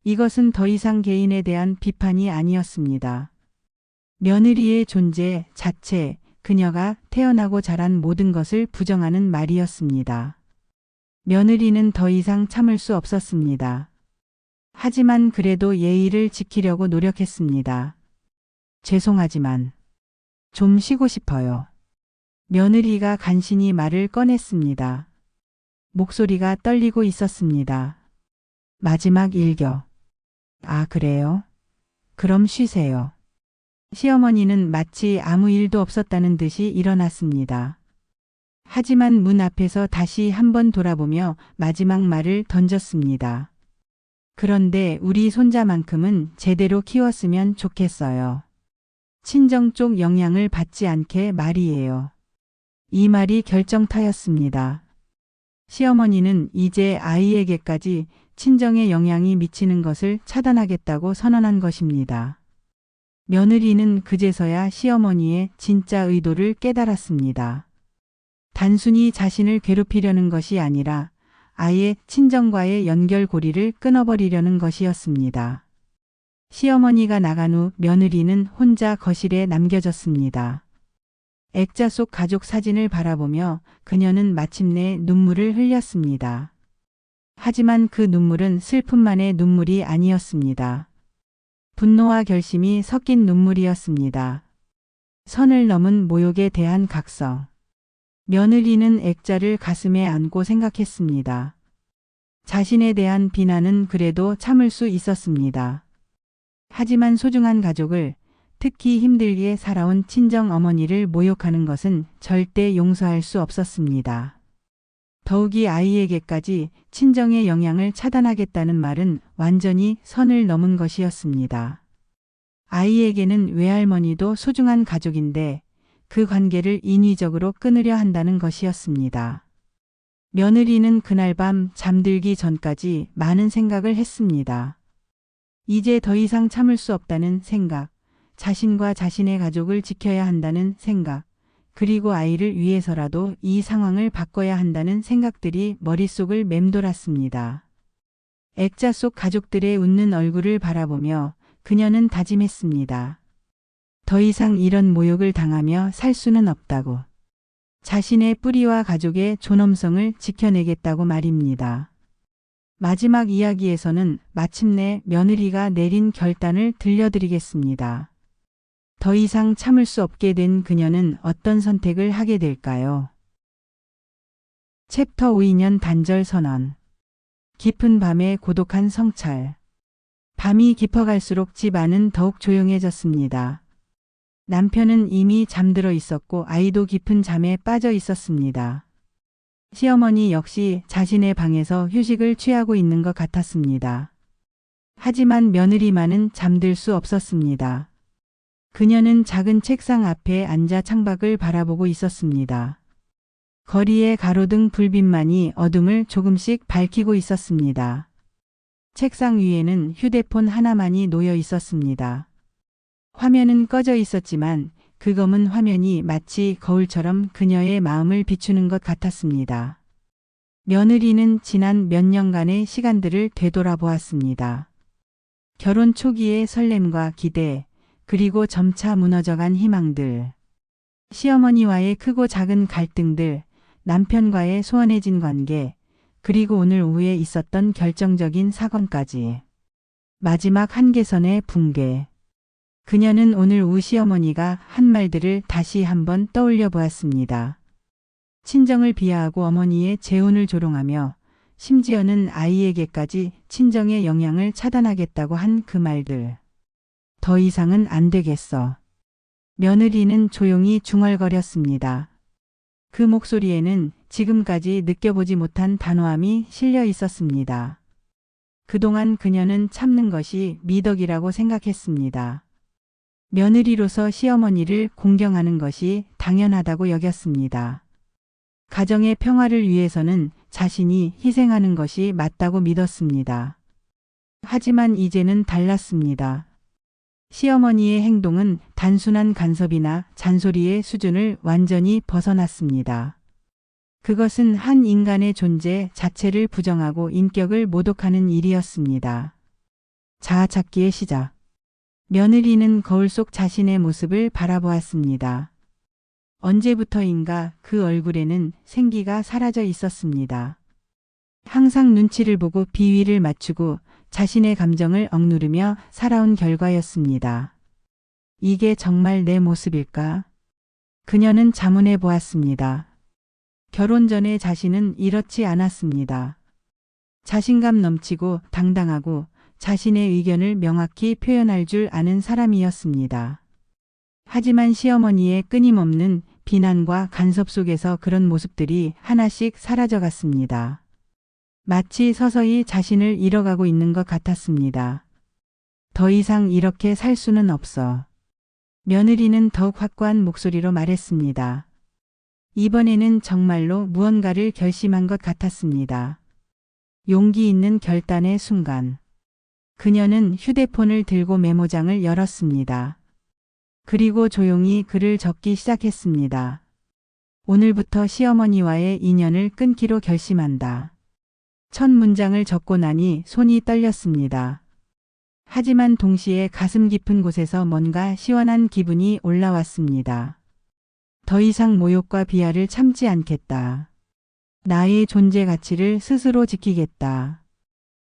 이것은 더 이상 개인에 대한 비판이 아니었습니다. 며느리의 존재 자체, 그녀가 태어나고 자란 모든 것을 부정하는 말이었습니다. 며느리는 더 이상 참을 수 없었습니다. 하지만 그래도 예의를 지키려고 노력했습니다. 죄송하지만 좀 쉬고 싶어요. 며느리가 간신히 말을 꺼냈습니다. 목소리가 떨리고 있었습니다. 마지막 일격. 아, 그래요? 그럼 쉬세요. 시어머니는 마치 아무 일도 없었다는 듯이 일어났습니다. 하지만 문 앞에서 다시 한번 돌아보며 마지막 말을 던졌습니다. 그런데 우리 손자만큼은 제대로 키웠으면 좋겠어요. 친정 쪽 영향을 받지 않게 말이에요. 이 말이 결정타였습니다. 시어머니는 이제 아이에게까지 친정의 영향이 미치는 것을 차단하겠다고 선언한 것입니다. 며느리는 그제서야 시어머니의 진짜 의도를 깨달았습니다. 단순히 자신을 괴롭히려는 것이 아니라 아예 친정과의 연결고리를 끊어버리려는 것이었습니다. 시어머니가 나간 후 며느리는 혼자 거실에 남겨졌습니다. 액자 속 가족 사진을 바라보며 그녀는 마침내 눈물을 흘렸습니다. 하지만 그 눈물은 슬픔만의 눈물이 아니었습니다. 분노와 결심이 섞인 눈물이었습니다. 선을 넘은 모욕에 대한 각성. 며느리는 액자를 가슴에 안고 생각했습니다. 자신에 대한 비난은 그래도 참을 수 있었습니다. 하지만 소중한 가족을, 특히 힘들게 살아온 친정 어머니를 모욕하는 것은 절대 용서할 수 없었습니다. 더욱이 아이에게까지 친정의 영향을 차단하겠다는 말은 완전히 선을 넘은 것이었습니다. 아이에게는 외할머니도 소중한 가족인데 그 관계를 인위적으로 끊으려 한다는 것이었습니다. 며느리는 그날 밤 잠들기 전까지 많은 생각을 했습니다. 이제 더 이상 참을 수 없다는 생각, 자신과 자신의 가족을 지켜야 한다는 생각, 그리고 아이를 위해서라도 이 상황을 바꿔야 한다는 생각들이 머릿속을 맴돌았습니다. 액자 속 가족들의 웃는 얼굴을 바라보며 그녀는 다짐했습니다. 더 이상 이런 모욕을 당하며 살 수는 없다고. 자신의 뿌리와 가족의 존엄성을 지켜내겠다고 말입니다. 마지막 이야기에서는 마침내 며느리가 내린 결단을 들려드리겠습니다. 더 이상 참을 수 없게 된 그녀는 어떤 선택을 하게 될까요? 챕터 5인연 단절 선언. 깊은 밤의 고독한 성찰. 밤이 깊어갈수록 집 안은 더욱 조용해졌습니다. 남편은 이미 잠들어 있었고 아이도 깊은 잠에 빠져 있었습니다. 시어머니 역시 자신의 방에서 휴식을 취하고 있는 것 같았습니다. 하지만 며느리만은 잠들 수 없었습니다. 그녀는 작은 책상 앞에 앉아 창밖을 바라보고 있었습니다. 거리의 가로등 불빛만이 어둠을 조금씩 밝히고 있었습니다. 책상 위에는 휴대폰 하나만이 놓여 있었습니다. 화면은 꺼져 있었지만 그 검은 화면이 마치 거울처럼 그녀의 마음을 비추는 것 같았습니다. 며느리는 지난 몇 년간의 시간들을 되돌아보았습니다. 결혼 초기의 설렘과 기대, 그리고 점차 무너져간 희망들. 시어머니와의 크고 작은 갈등들, 남편과의 소원해진 관계, 그리고 오늘 오후에 있었던 결정적인 사건까지. 마지막 한계선의 붕괴. 그녀는 오늘 오후 시어머니가 한 말들을 다시 한번 떠올려 보았습니다. 친정을 비하하고 어머니의 재혼을 조롱하며 심지어는 아이에게까지 친정의 영향을 차단하겠다고 한 그 말들. 더 이상은 안 되겠어. 며느리는 조용히 중얼거렸습니다. 그 목소리에는 지금까지 느껴보지 못한 단호함이 실려 있었습니다. 그동안 그녀는 참는 것이 미덕이라고 생각했습니다. 며느리로서 시어머니를 공경하는 것이 당연하다고 여겼습니다. 가정의 평화를 위해서는 자신이 희생하는 것이 맞다고 믿었습니다. 하지만 이제는 달랐습니다. 시어머니의 행동은 단순한 간섭이나 잔소리의 수준을 완전히 벗어났습니다. 그것은 한 인간의 존재 자체를 부정하고 인격을 모독하는 일이었습니다. 자아찾기의 시작. 며느리는 거울 속 자신의 모습을 바라보았습니다. 언제부터인가 그 얼굴에는 생기가 사라져 있었습니다. 항상 눈치를 보고 비위를 맞추고 자신의 감정을 억누르며 살아온 결과였습니다. 이게 정말 내 모습일까? 그녀는 자문해 보았습니다. 결혼 전에 자신은 이렇지 않았습니다. 자신감 넘치고 당당하고 자신의 의견을 명확히 표현할 줄 아는 사람이었습니다. 하지만 시어머니의 끊임없는 비난과 간섭 속에서 그런 모습들이 하나씩 사라져갔습니다. 마치 서서히 자신을 잃어가고 있는 것 같았습니다. 더 이상 이렇게 살 수는 없어. 며느리는 더욱 확고한 목소리로 말했습니다. 이번에는 정말로 무언가를 결심한 것 같았습니다. 용기 있는 결단의 순간. 그녀는 휴대폰을 들고 메모장을 열었습니다. 그리고 조용히 글을 적기 시작했습니다. 오늘부터 시어머니와의 인연을 끊기로 결심한다. 첫 문장을 적고 나니 손이 떨렸습니다. 하지만 동시에 가슴 깊은 곳에서 뭔가 시원한 기분이 올라왔습니다. 더 이상 모욕과 비하를 참지 않겠다. 나의 존재 가치를 스스로 지키겠다.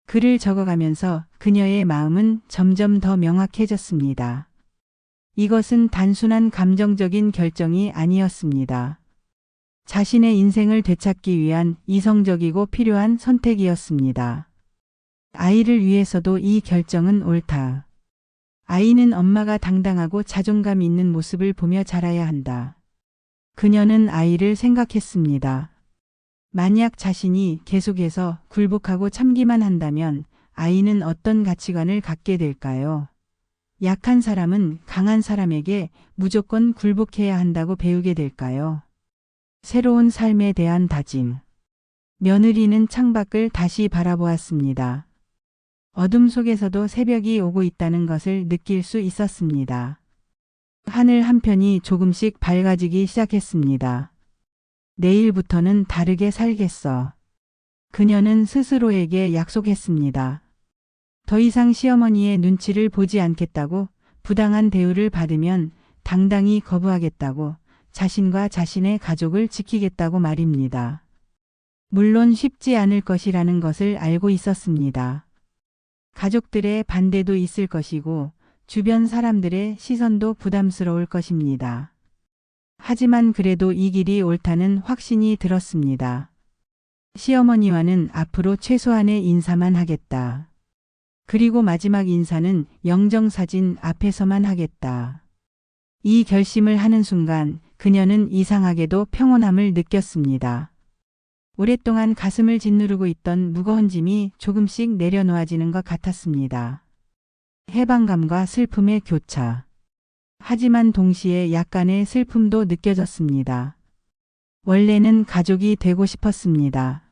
글을 적어가면서 그녀의 마음은 점점 더 명확해졌습니다. 이것은 단순한 감정적인 결정이 아니었습니다. 자신의 인생을 되찾기 위한 이성적이고 필요한 선택이었습니다. 아이를 위해서도 이 결정은 옳다. 아이는 엄마가 당당하고 자존감 있는 모습을 보며 자라야 한다. 그녀는 아이를 생각했습니다. 만약 자신이 계속해서 굴복하고 참기만 한다면 아이는 어떤 가치관을 갖게 될까요? 약한 사람은 강한 사람에게 무조건 굴복해야 한다고 배우게 될까요? 새로운 삶에 대한 다짐. 며느리는 창밖을 다시 바라보았습니다. 어둠 속에서도 새벽이 오고 있다는 것을 느낄 수 있었습니다. 하늘 한편이 조금씩 밝아지기 시작했습니다. 내일부터는 다르게 살겠어. 그녀는 스스로에게 약속했습니다. 더 이상 시어머니의 눈치를 보지 않겠다고, 부당한 대우를 받으면 당당히 거부하겠다고, 자신과 자신의 가족을 지키겠다고 말입니다. 물론 쉽지 않을 것이라는 것을 알고 있었습니다. 가족들의 반대도 있을 것이고 주변 사람들의 시선도 부담스러울 것입니다. 하지만 그래도 이 길이 옳다는 확신이 들었습니다. 시어머니와는 앞으로 최소한의 인사만 하겠다. 그리고 마지막 인사는 영정사진 앞에서만 하겠다. 이 결심을 하는 순간 그녀는 이상하게도 평온함을 느꼈습니다. 오랫동안 가슴을 짓누르고 있던 무거운 짐이 조금씩 내려놓아지는 것 같았습니다. 해방감과 슬픔의 교차. 하지만 동시에 약간의 슬픔도 느껴졌습니다. 원래는 가족이 되고 싶었습니다.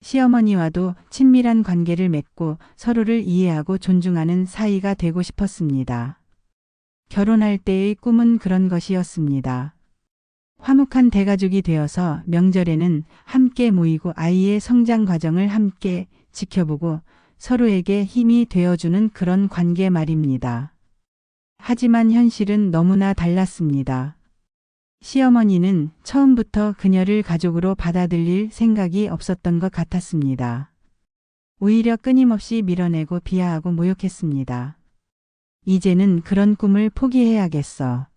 시어머니와도 친밀한 관계를 맺고 서로를 이해하고 존중하는 사이가 되고 싶었습니다. 결혼할 때의 꿈은 그런 것이었습니다. 화목한 대가족이 되어서 명절에는 함께 모이고 아이의 성장 과정을 함께 지켜보고 서로에게 힘이 되어주는 그런 관계 말입니다. 하지만 현실은 너무나 달랐습니다. 시어머니는 처음부터 그녀를 가족으로 받아들일 생각이 없었던 것 같았습니다. 오히려 끊임없이 밀어내고 비하하고 모욕했습니다. 이제는 그런 꿈을 포기해야겠어.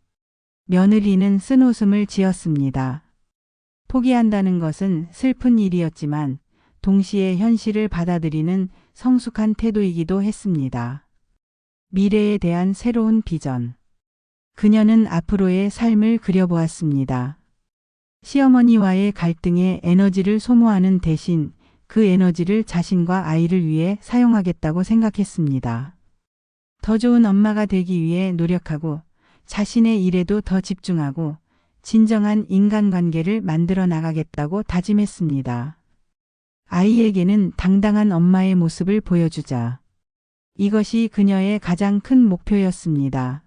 며느리는 쓴웃음을 지었습니다. 포기한다는 것은 슬픈 일이었지만 동시에 현실을 받아들이는 성숙한 태도이기도 했습니다. 미래에 대한 새로운 비전. 그녀는 앞으로의 삶을 그려보았습니다. 시어머니와의 갈등에 에너지를 소모하는 대신 그 에너지를 자신과 아이를 위해 사용하겠다고 생각했습니다. 더 좋은 엄마가 되기 위해 노력하고 자신의 일에도 더 집중하고 진정한 인간관계를 만들어 나가겠다고 다짐했습니다. 아이에게는 당당한 엄마의 모습을 보여주자. 이것이 그녀의 가장 큰 목표였습니다.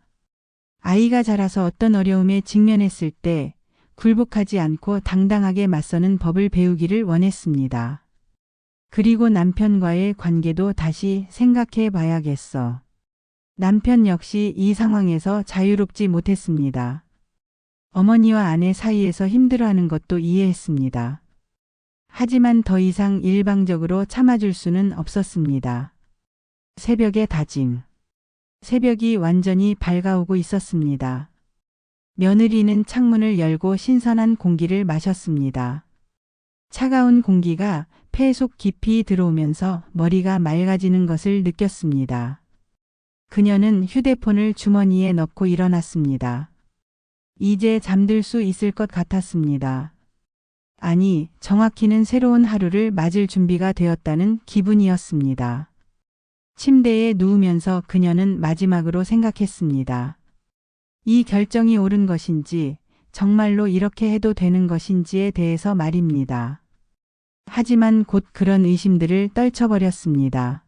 아이가 자라서 어떤 어려움에 직면했을 때 굴복하지 않고 당당하게 맞서는 법을 배우기를 원했습니다. 그리고 남편과의 관계도 다시 생각해 봐야겠어. 남편 역시 이 상황에서 자유롭지 못했습니다. 어머니와 아내 사이에서 힘들어하는 것도 이해했습니다. 하지만 더 이상 일방적으로 참아줄 수는 없었습니다. 새벽의 다짐. 새벽이 완전히 밝아오고 있었습니다. 며느리는 창문을 열고 신선한 공기를 마셨습니다. 차가운 공기가 폐 속 깊이 들어오면서 머리가 맑아지는 것을 느꼈습니다. 그녀는 휴대폰을 주머니에 넣고 일어났습니다. 이제 잠들 수 있을 것 같았습니다. 아니, 정확히는 새로운 하루를 맞을 준비가 되었다는 기분이었습니다. 침대에 누우면서 그녀는 마지막으로 생각했습니다. 이 결정이 옳은 것인지, 정말로 이렇게 해도 되는 것인지에 대해서 말입니다. 하지만 곧 그런 의심들을 떨쳐버렸습니다.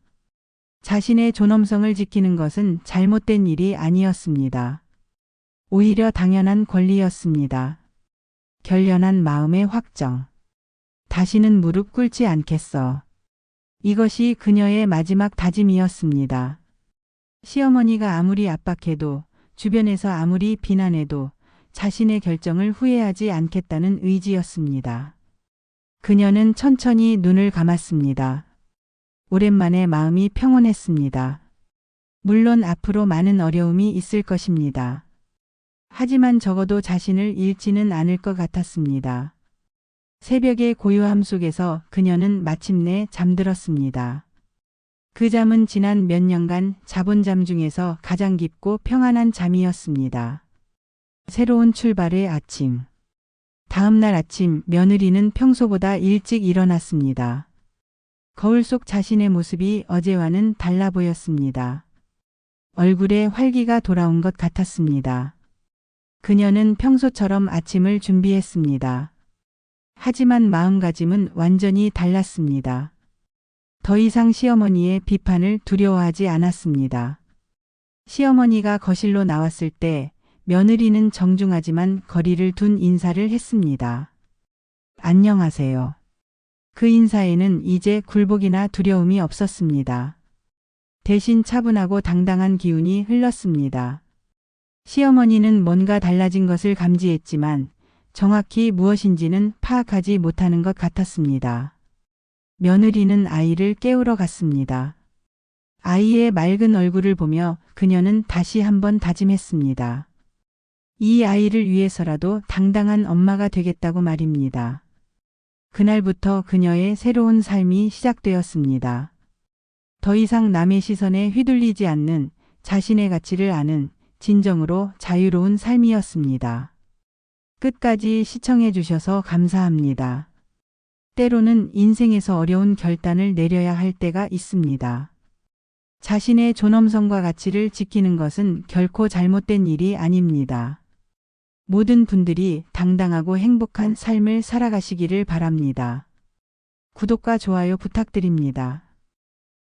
자신의 존엄성을 지키는 것은 잘못된 일이 아니었습니다. 오히려 당연한 권리였습니다. 결연한 마음의 확정. 다시는 무릎 꿇지 않겠어. 이것이 그녀의 마지막 다짐이었습니다. 시어머니가 아무리 압박해도, 주변에서 아무리 비난해도 자신의 결정을 후회하지 않겠다는 의지였습니다. 그녀는 천천히 눈을 감았습니다. 오랜만에 마음이 평온했습니다. 물론 앞으로 많은 어려움이 있을 것입니다. 하지만 적어도 자신을 잃지는 않을 것 같았습니다. 새벽의 고요함 속에서 그녀는 마침내 잠들었습니다. 그 잠은 지난 몇 년간 자본 잠 중에서 가장 깊고 평안한 잠이었습니다. 새로운 출발의 아침. 다음 날 아침 며느리는 평소보다 일찍 일어났습니다. 거울 속 자신의 모습이 어제와는 달라 보였습니다. 얼굴에 활기가 돌아온 것 같았습니다. 그녀는 평소처럼 아침을 준비했습니다. 하지만 마음가짐은 완전히 달랐습니다. 더 이상 시어머니의 비판을 두려워하지 않았습니다. 시어머니가 거실로 나왔을 때 며느리는 정중하지만 거리를 둔 인사를 했습니다. 안녕하세요. 그 인사에는 이제 굴복이나 두려움이 없었습니다. 대신 차분하고 당당한 기운이 흘렀습니다. 시어머니는 뭔가 달라진 것을 감지했지만 정확히 무엇인지는 파악하지 못하는 것 같았습니다. 며느리는 아이를 깨우러 갔습니다. 아이의 맑은 얼굴을 보며 그녀는 다시 한번 다짐했습니다. 이 아이를 위해서라도 당당한 엄마가 되겠다고 말입니다. 그날부터 그녀의 새로운 삶이 시작되었습니다. 더 이상 남의 시선에 휘둘리지 않는 자신의 가치를 아는 진정으로 자유로운 삶이었습니다. 끝까지 시청해 주셔서 감사합니다. 때로는 인생에서 어려운 결단을 내려야 할 때가 있습니다. 자신의 존엄성과 가치를 지키는 것은 결코 잘못된 일이 아닙니다. 모든 분들이 당당하고 행복한 삶을 살아가시기를 바랍니다. 구독과 좋아요 부탁드립니다.